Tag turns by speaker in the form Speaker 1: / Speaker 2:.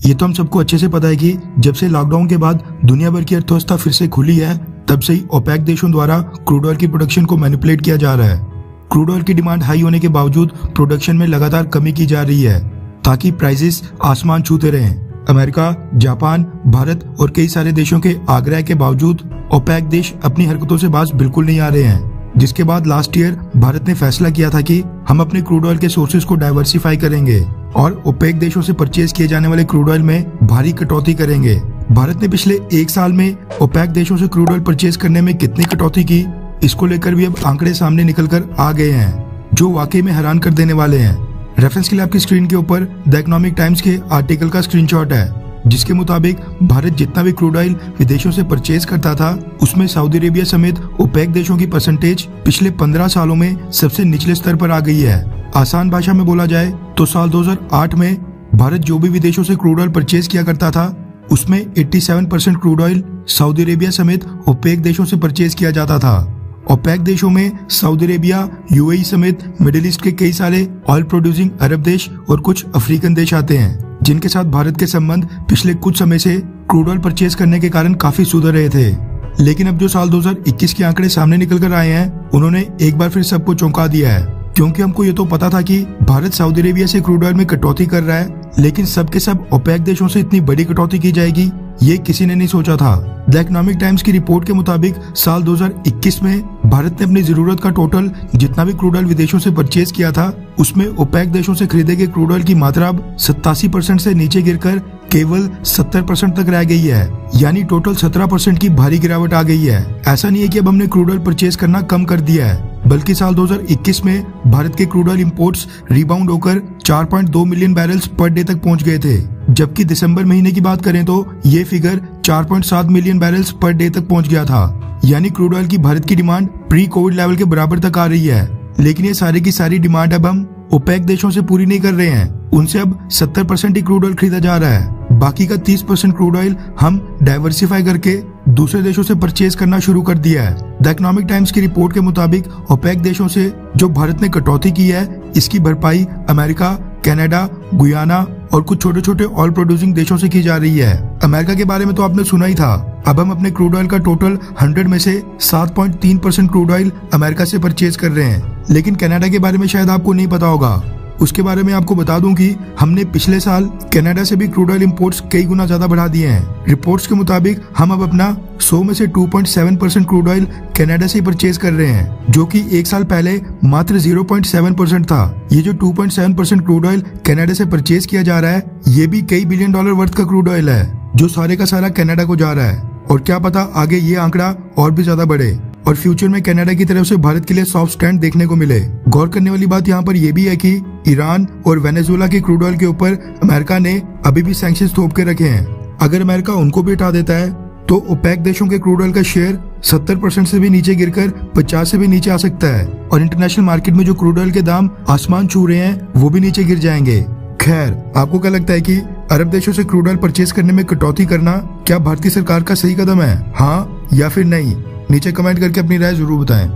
Speaker 1: ये तो हम सबको अच्छे से पता है कि जब से लॉकडाउन के बाद दुनिया भर की अर्थव्यवस्था फिर से खुली है, तब से ही ओपेक देशों द्वारा क्रूड ऑयल की प्रोडक्शन को मैनिपुलेट किया जा रहा है। क्रूड ऑयल की डिमांड हाई होने के बावजूद प्रोडक्शन में लगातार कमी की जा रही है ताकि प्राइसेस आसमान छूते रहें। अमेरिका, जापान, भारत और कई सारे देशों के आग्रह के बावजूद ओपेक देश अपनी हरकतों से बाज बिल्कुल नहीं आ रहे हैं, जिसके बाद लास्ट ईयर भारत ने फैसला किया था कि हम अपने क्रूड ऑयल के सोर्सेज को डाइवर्सिफाई करेंगे और ओपेक देशों से परचेज किए जाने वाले क्रूड ऑयल में भारी कटौती करेंगे। भारत ने पिछले एक साल में ओपेक देशों से क्रूड ऑयल परचेज करने में कितनी कटौती की, इसको लेकर भी अब आंकड़े सामने निकल कर आ गए हैं, जो वाकई में हैरान कर देने वाले हैं। रेफरेंस के लिए आपकी स्क्रीन के ऊपर द इकोनॉमिक टाइम्स के आर्टिकल का स्क्रीनशॉट है, जिसके मुताबिक भारत जितना भी क्रूड ऑयल विदेशों से परचेज करता था, उसमें सऊदी अरेबिया समेत ओपेक देशों की परसेंटेज पिछले 15 सालों में सबसे निचले स्तर पर आ गई है। आसान भाषा में बोला जाए तो साल 2008 में भारत जो भी विदेशों से क्रूड ऑयल परचेज किया करता था, उसमें 87% क्रूड ऑयल सऊदी अरेबिया समेत ओपेक देशों से परचेज किया जाता था। ओपेक देशों में सऊदी अरेबिया, यूएई समेत मिडिल ईस्ट के कई सारे ऑयल प्रोड्यूसिंग अरब देश और कुछ अफ्रीकन देश आते हैं, जिनके साथ भारत के संबंध पिछले कुछ समय से क्रूड ऑयल परचेज करने के कारण काफी सुधर रहे थे। लेकिन अब जो साल 2021 के आंकड़े सामने निकल कर आए हैं, उन्होंने एक बार फिर सबको चौंका दिया है, क्योंकि हमको ये तो पता था कि भारत सऊदी अरेबिया से क्रूड ऑयल में कटौती कर रहा है, लेकिन सबके सब ओपेक देशों से इतनी बड़ी कटौती की जाएगी, ये किसी ने नहीं सोचा था। द इकोनॉमिक टाइम्स की रिपोर्ट के मुताबिक साल 2021 में भारत ने अपनी जरूरत का टोटल जितना भी क्रूड ऑयल विदेशों से परचेज किया था, उसमें ओपेक देशों से खरीदे गए क्रूड ऑयल की मात्रा अब 87% से नीचे गिरकर केवल 70% तक रह गई है, यानी टोटल 17% की भारी गिरावट आ गई है। ऐसा नहीं है कि अब हमने क्रूड ऑयल परचेज करना कम कर दिया है, बल्कि साल 2021 में भारत के क्रूड ऑयल इंपोर्ट्स रिबाउंड होकर 4.2 मिलियन बैरल्स पर डे तक पहुंच गए थे, जबकि दिसंबर महीने की बात करें तो ये figure 4.7 million barrels per day तक पहुंच गया था। यानी क्रूड ऑयल की भारत की डिमांड प्री कोविड लेवल के बराबर तक आ रही है। लेकिन ये सारी की सारी डिमांड अब हम ओपेक देशों से पूरी नहीं कर रहे हैं, उनसे अब 70% ही क्रूड ऑयल खरीदा जा रहा है। बाकी का 30% क्रूड ऑयल हम डाइवर्सिफाई करके दूसरे देशों से परचेज करना शुरू कर दिया है। द इकोनॉमिक टाइम्स की रिपोर्ट के मुताबिक ओपेक देशों से जो भारत ने कटौती की है, इसकी भरपाई अमेरिका, कनाडा, गुयाना और कुछ छोटे छोटे ऑयल प्रोड्यूसिंग देशों से की जा रही है। अमेरिका के बारे में तो आपने सुना ही था। अब हम अपने क्रूड ऑयल का टोटल 100 में से 7.3% क्रूड ऑयल अमेरिका से परचेज कर रहे हैं। लेकिन कनाडा के बारे में शायद आपको नहीं पता होगा। उसके बारे में आपको बता दूं कि हमने पिछले साल कनाडा से भी क्रूड ऑयल इंपोर्ट्स कई गुना ज्यादा बढ़ा दिए हैं। रिपोर्ट्स के मुताबिक हम अब अपना 100 में से 2.7% क्रूड ऑयल कनाडा से परचेज कर रहे हैं, जो कि एक साल पहले मात्र 0.7% था। ये जो 2.7% क्रूड ऑयल कनाडा से परचेज किया जा रहा है, ये भी कई बिलियन डॉलर वर्थ का क्रूड ऑयल है, जो सारे का सारा कनाडा को जा रहा है। और क्या पता आगे ये आंकड़ा और भी ज्यादा बढ़े और फ्यूचर में कनाडा की तरफ से भारत के लिए सॉफ्ट स्टैंड देखने को मिले। गौर करने वाली बात यहाँ पर यह भी है कि ईरान और वेनेजुएला के क्रूड ऑयल के ऊपर अमेरिका ने अभी भी सैंक्शंस थोप के रखे हैं। अगर अमेरिका उनको भी हटा देता है तो ओपेक देशों के क्रूड ऑयल का शेयर 70% से भी नीचे गिरकर 50 से भी नीचे आ सकता है और इंटरनेशनल मार्केट में जो क्रूड ऑयल के दाम आसमान छू रहे हैं, वो भी नीचे गिर जाएंगे। खैर, आपको क्या लगता है कि अरब देशों से क्रूड ऑयल परचेज करने में कटौती करना क्या भारतीय सरकार का सही कदम है, हाँ या फिर नहीं? नीचे कमेंट करके अपनी राय जरूर बताएं।